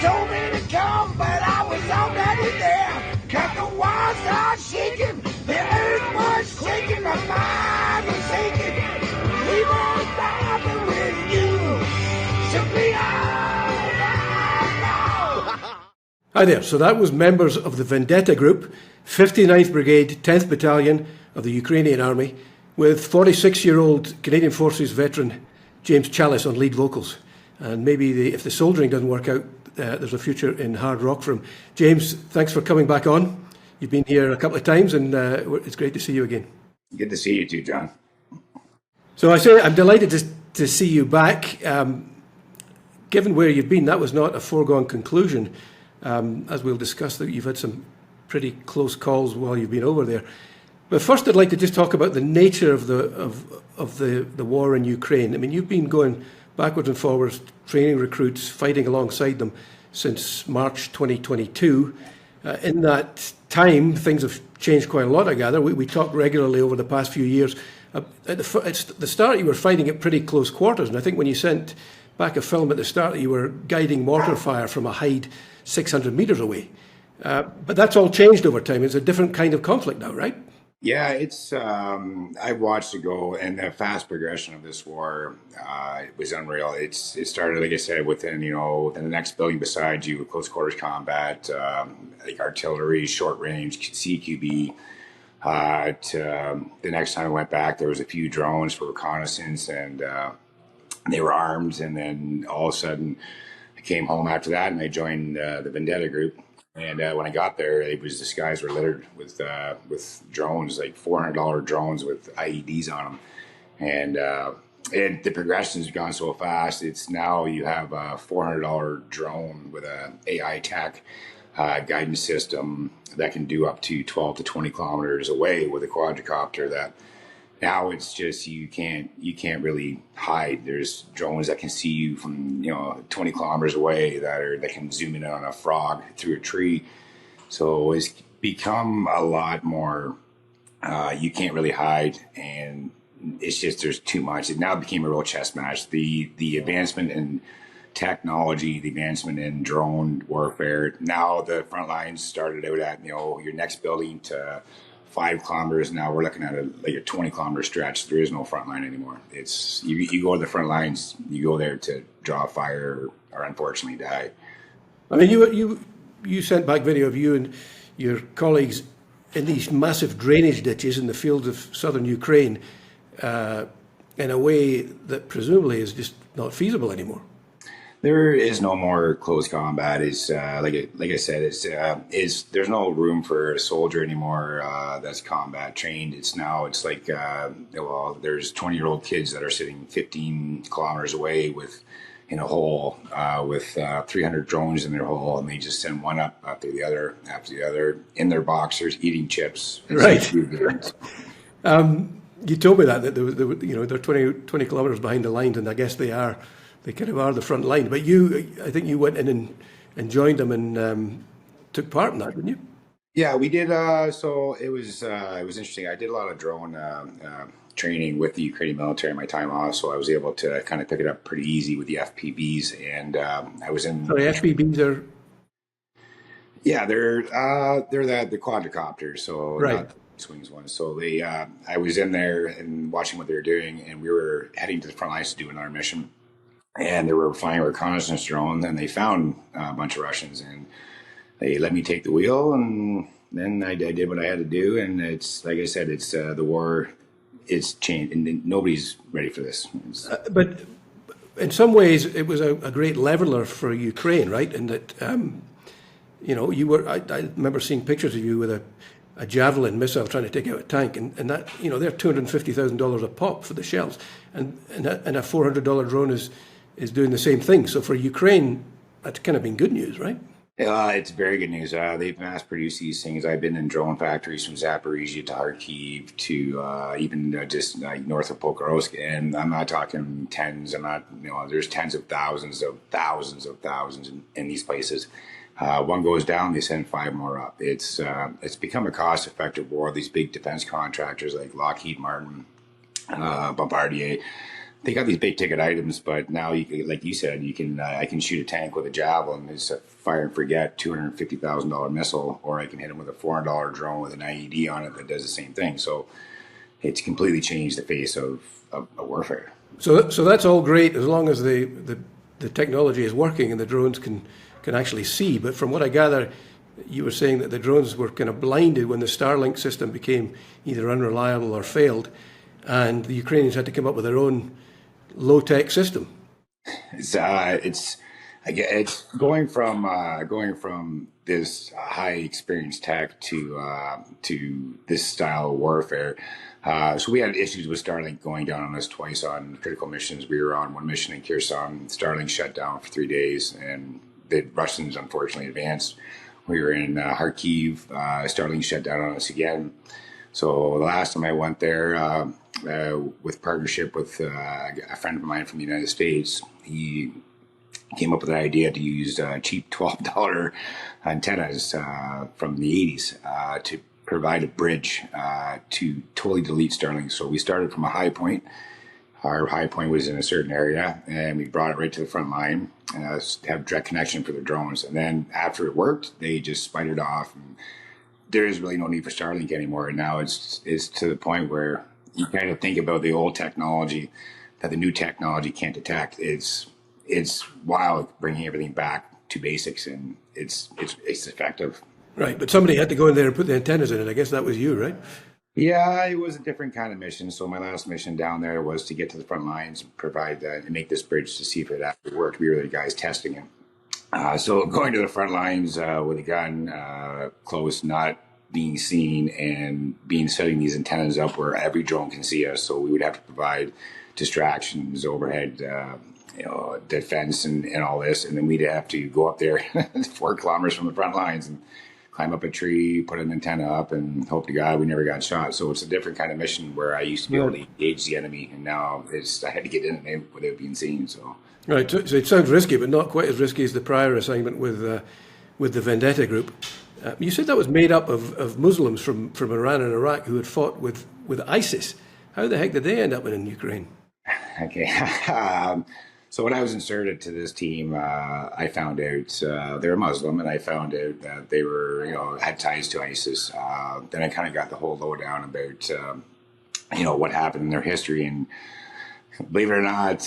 told me to come, but I was already there. Cut the walls start shaking, the earth was shaking, my mind was aching. We were vibing with you, simply all I know. Hi there. So that was members of the Vendetta Group, 59th Brigade, 10th Battalion of the Ukrainian Army, with 46-year-old Canadian Forces veteran James Challice on lead vocals. And maybe if the soldering doesn't work out, there's a future in hard rock for him. James, thanks for coming back on. You've been here a couple of times, and it's great to see you again. Good to see you too, John. So I say I'm delighted to see you back. Given where you've been, that was not a foregone conclusion. As we'll discuss, that you've had some pretty close calls while you've been over there. But first, I'd like to just talk about the nature of the war in Ukraine. I mean, you've been going backwards and forwards, training recruits, fighting alongside them since March 2022. In that time, things have changed quite a lot, I gather. We talked regularly over the past few years. At the start, you were fighting at pretty close quarters, and I think when you sent back a film at the start, you were guiding mortar fire from a height 600 metres away. But that's all changed over time. It's a different kind of conflict now, right? Yeah, it's I've watched it go, and the fast progression of this war was unreal. It started, like I said, within the next building beside you, close quarters combat, like artillery, short range, CQB. To the next time I went back, there was a few drones for reconnaissance, and they were armed. And then all of a sudden, I came home after that, and I joined the Vendetta Group. And when I got there, the skies were littered with drones, like $400 drones with IEDs on them. And the progression's gone so fast. It's now you have a $400 drone with a AI tech guidance system that can do up to 12 to 20 kilometers away with a quadricopter. That now it's just you can't really hide. There's drones that can see you from 20 kilometers away that can zoom in on a frog through a tree. So it's become a lot more. You can't really hide, and it's just there's too much. It now became a real chess match. The advancement in technology, the advancement in drone warfare. Now the front lines started out at your next building to 5 kilometers. Now we're looking at a 20-kilometer stretch. There is no front line anymore. It's you go to the front lines, you go there to draw fire or unfortunately die. I mean, you sent back video of you and your colleagues in these massive drainage ditches in the fields of southern Ukraine in a way that presumably is just not feasible anymore. There is no more close combat. It's like I said, there's no room for a soldier anymore that's combat trained. It's like there's 20-year-old kids that are sitting 15 kilometers away in a hole with 300 drones in their hole, and they just send one up after the other in their boxers eating chips. Right. You told me that they're 20 kilometers behind the lines, and I guess they kind of are the front line. But I think you went in and joined them and took part in that, didn't you? Yeah, we did. So it was interesting. I did a lot of drone training with the Ukrainian military in my time off, so I was able to kind of pick it up pretty easy with the FPVs. And I was in. Sorry, FPVs are. Yeah, they're the quadricopters. So right. Not swings ones. So I was in there and watching what they were doing, and we were heading to the front lines to do another mission. And they were flying a reconnaissance drone, and they found a bunch of Russians, and they let me take the wheel, and then I did what I had to do. And it's like I said, it's the war. It's changed, and nobody's ready for this. But in some ways, it was a great leveler for Ukraine, right? And that you were. I remember seeing pictures of you with a javelin missile trying to take out a tank, and that they're $250,000 a pop for the shells, and a $400 drone is doing the same thing. So for Ukraine, that's kind of been good news, right? It's very good news. They've mass produced these things. I've been in drone factories from Zaporizhia to Kharkiv to even just north of Pokrovsk, and I'm not talking tens. I'm not, there's tens of thousands in these places. One goes down, they send 5 more up. It's become a cost-effective war. These big defense contractors like Lockheed Martin, Bombardier, they got these big ticket items, but now, like you said, you can I can shoot a tank with a javelin. It's a fire and forget $250,000 missile, or I can hit them with a $400 drone with an IED on it that does the same thing. So it's completely changed the face of warfare. So that's all great as long as the technology is working and the drones can actually see. But from what I gather, you were saying that the drones were kind of blinded when the Starlink system became either unreliable or failed, and the Ukrainians had to come up with their own low-tech system. It's going from this high experienced tech to this style of warfare. So we had issues with Starlink going down on us twice on critical missions. We were on one mission in Kherson. Starlink shut down for 3 days, and the Russians unfortunately advanced. We were in Kharkiv. Starlink shut down on us again. So the last time I went there, with partnership with a friend of mine from the United States, he came up with an idea to use cheap $12 antennas from the 80s to provide a bridge to totally delete Starlink. So we started from a high point. Our high point was in a certain area, and we brought it right to the front line and have direct connection for the drones. And then after it worked, they just spidered off. And there is really no need for Starlink anymore. And now it's to the point where you kind of think about the old technology that the new technology can't detect. It's wild bringing everything back to basics, and it's effective. Right, but somebody had to go in there and put the antennas in it. I guess that was you, right? Yeah, it was a different kind of mission. So my last mission down there was to get to the front lines and provide and make this bridge to see if it actually worked. We were the guys testing it. So going to the front lines with a gun, close, not being seen, and setting these antennas up where every drone can see us. So we would have to provide distractions, overhead, defense, and all this. And then we'd have to go up there 4 kilometers from the front lines and climb up a tree, put an antenna up, and hope to God we never got shot. So it's a different kind of mission where I used to be able to engage the enemy, and now I had to get in it without being seen. So right, so it sounds risky, but not quite as risky as the prior assignment with the Vendetta Group. You said that was made up of Muslims from Iran and Iraq who had fought with ISIS. How the heck did they end up in Ukraine? Okay. So when I was inserted to this team, I found out they were Muslim, and I found out that they were, had ties to ISIS. Then I kind of got the whole lowdown about, what happened in their history. And believe it or not,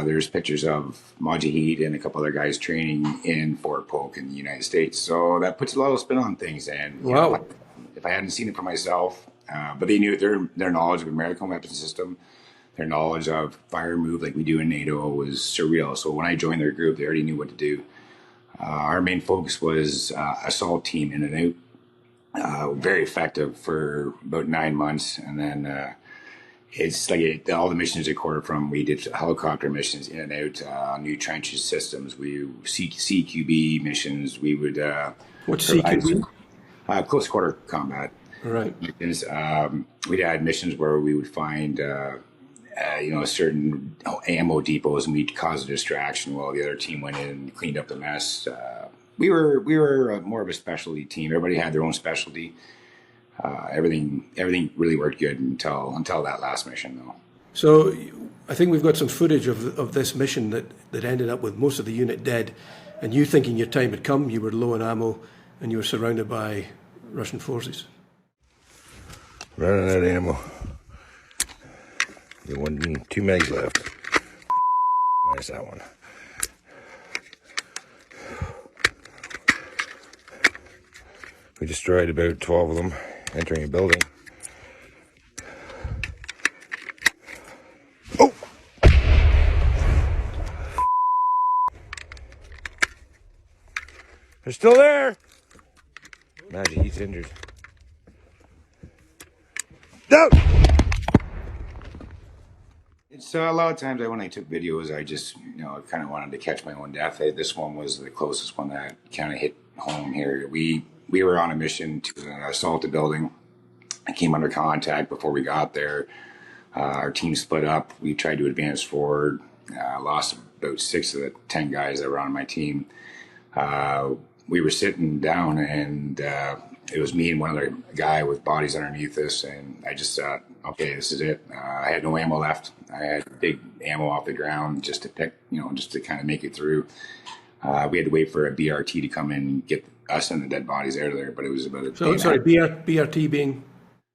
there's pictures of Mujahid and a couple other guys training in Fort Polk in the United States. So that puts a little spin on things. And wow. If I hadn't seen it for myself, but they knew their knowledge of American weapon system, their knowledge of fire move like we do in NATO was surreal. So when I joined their group, they already knew what to do. Our main focus was assault team in and out. Very effective for about 9 months. And then it's like all the missions recorded from, we did helicopter missions in and out, new trenches systems. We CQB missions. We would what's CQB? Close quarter combat. Right. Missions. We'd had missions where we would find certain ammo depots, and we'd cause a distraction while the other team went in and cleaned up the mess. We were more of a specialty team. Everybody had their own specialty. Everything really worked good until that last mission, though. So I think we've got some footage of this mission that ended up with most of the unit dead, and you thinking your time had come, you were low on ammo, and you were surrounded by Russian forces. Running out of ammo. There wasn't 2 megs left. Minus that one. We destroyed about 12 of them entering a building. Oh! They're still there! Imagine he's injured. No! It's a lot of times when I took videos, I just, kind of wanted to catch my own death. This one was the closest one that kind of hit home here. We were on a mission to assault a building. I came under contact before we got there. Our team split up. We tried to advance forward. Lost about 6 of the 10 guys that were on my team. We were sitting down, and it was me and one other guy with bodies underneath us. And I just thought, okay, this is it. I had no ammo left. I had big ammo off the ground just to pick, just to kind of make it through. We had to wait for a BRT to come in and get us and the dead bodies out of there, but it was about a day So, and a sorry, half. BRT being...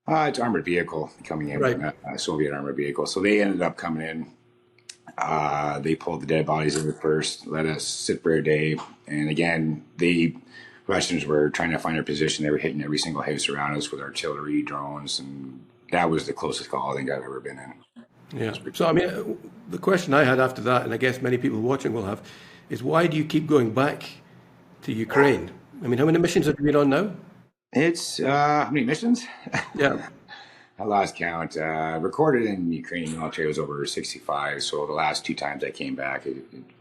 It's armored vehicle coming in, Right. a Soviet armored vehicle. So they ended up coming in. They pulled the dead bodies in first, let us sit for a day. And again, the Russians were trying to find our position. They were hitting every single house around us with artillery, drones, and that was the closest call I think I've ever been in. Yeah. So, I mean, the question I had after that, and I guess many people watching will have, is why do you keep going back to Ukraine? I mean, how many missions have you been on now? It's, how many missions? Yeah. I lost count. Recorded in Ukrainian military was over 65. So the last 2 times I came back,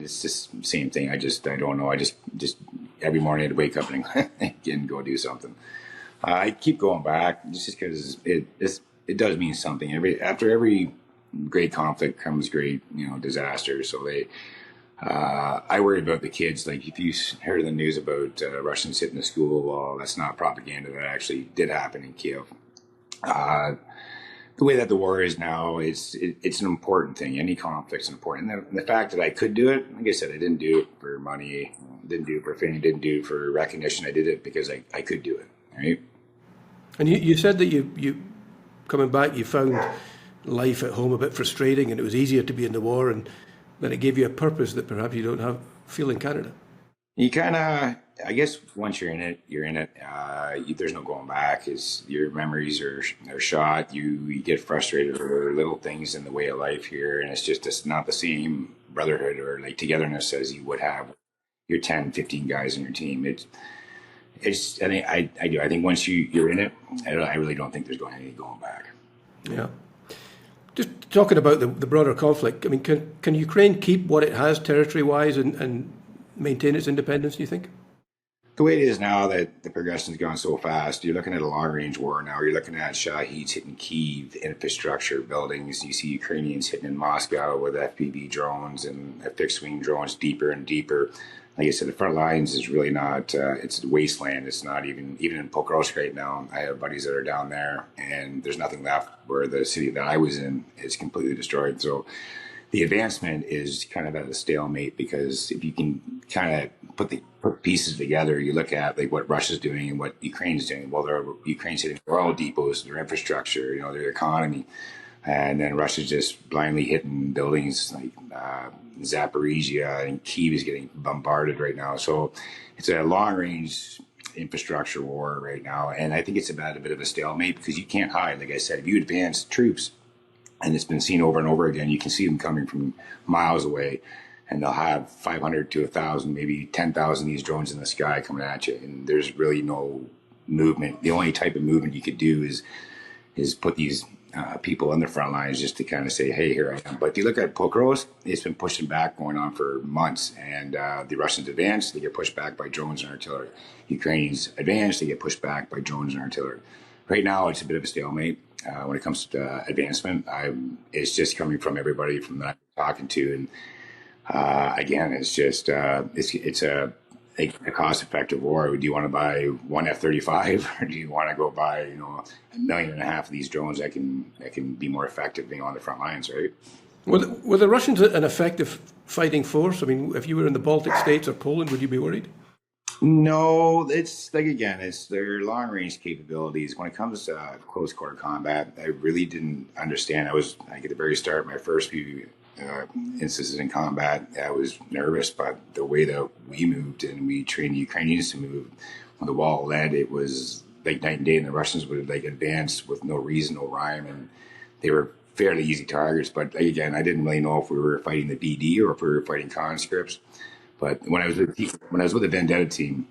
it's just the same thing. I don't know. I just every morning I'd wake up and go do something. I keep going back just because it does mean something. After every great conflict comes great, disaster. So I worry about the kids. Like if you heard the news about Russians hitting the school, well, that's not propaganda. That actually did happen in Kiev. The way that the war is now, it's an important thing. Any conflict's important. And the fact that I could do it, like I said, I didn't do it for money, didn't do it for fame, didn't do it for recognition. I did it because I could do it. Right. And you said that you coming back, you found life at home a bit frustrating, and it was easier to be in the war, and then it gave you a purpose that perhaps you don't feel in Canada. You kind of, I guess, once you're in it, you're in it. There's no going back. Your memories are shot. You get frustrated over little things in the way of life here, and it's not the same brotherhood or like togetherness as you would have your 10, 15 guys in your team. I think I do. I think once you're in it, I really don't think there's any going back. Yeah. Just talking about the broader conflict, I mean, can Ukraine keep what it has territory-wise and maintain its independence, do you think? The way it is now that the progression's gone so fast, you're looking at a long-range war now. You're looking at Shaheeds hitting Kyiv, infrastructure, buildings. You see Ukrainians hitting in Moscow with FPV drones and fixed-wing drones deeper and deeper. Like I said, the front lines is really not, it's a wasteland. It's not even in Pokrovsk right now. I have buddies that are down there, and there's nothing left where the city that I was in is completely destroyed. So the advancement is kind of at a stalemate, because if you can kind of put pieces together, you look at like what Russia's doing and what Ukraine's doing. Well, Ukraine's hitting oil depots, their infrastructure, their economy. And then Russia's just blindly hitting buildings like Zaporizhia, and Kyiv is getting bombarded right now. So it's a long-range infrastructure war right now. And I think it's about a bit of a stalemate, because you can't hide. Like I said, if you advance troops, and it's been seen over and over again, you can see them coming from miles away, and they'll have 500 to 1,000, maybe 10,000 of these drones in the sky coming at you. And there's really no movement. The only type of movement you could do is put these people on the front lines just to kind of say, hey, here I am. But if you look at Pokrovsk, it's been pushing back going on for months. And the Russians advance, they get pushed back by drones and artillery. Ukrainians advance, they get pushed back by drones and artillery. Right now, it's a bit of a stalemate. When it comes to advancement, it's just coming from everybody from that I'm talking to. And again, it's just, it's a cost-effective war. Do you want to buy one F-35, or do you want to go buy, 1.5 million of these drones that can be more effective being on the front lines, right? Were the Russians an effective fighting force? I mean, if you were in the Baltic states or Poland, would you be worried? No, it's like, again, it's their long-range capabilities. When it comes to close quarter combat, I really didn't understand. At the very start, my first few instances in combat, I was nervous, but the way that we moved and we trained the Ukrainians to move, when the wall led, it was like night and day, and the Russians would advance with no reason, no rhyme, and they were fairly easy targets. But again, I didn't really know if we were fighting the BD or if we were fighting conscripts. But when I was with the Vendetta team,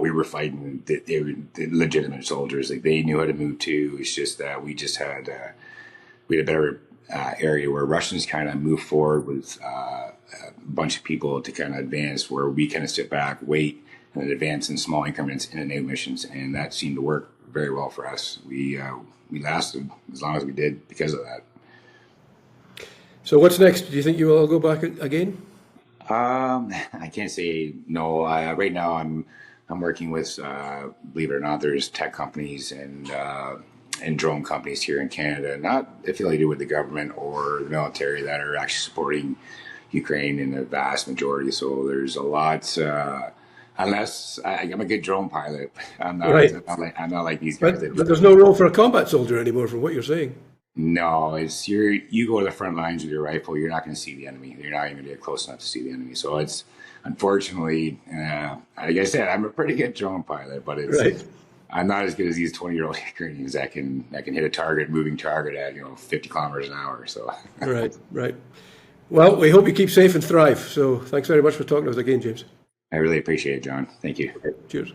we were fighting they were legitimate soldiers. Like, they knew how to move too. It's just that we had a better area where Russians kind of move forward with a bunch of people to kind of advance, where we kind of sit back, wait, and then advance in small increments in and out missions, and that seemed to work very well for us. We lasted as long as we did because of that. So what's next? Do you think you will go back again? I can't say no. Right now, I'm working with, believe it or not, there's tech companies and and drone companies here in Canada, not affiliated with the government or the military, that are actually supporting Ukraine in the vast majority. So there's a lot. Unless I'm a good drone pilot, I'm not. Right. I'm not like these guys. But there's no role for a combat soldier anymore, from what you're saying. No, it's you go to the front lines with your rifle, you're not going to see the enemy. You're not even going to get close enough to see the enemy. So it's unfortunately, like I said, I'm a pretty good drone pilot, but it's Right. I'm not as good as these 20-year-old Ukrainians that can hit a target, moving target at 50 kilometers an hour. So Right. Well, we hope you keep safe and thrive. So thanks very much for talking to us again, James. I really appreciate it, John. Thank you. Cheers.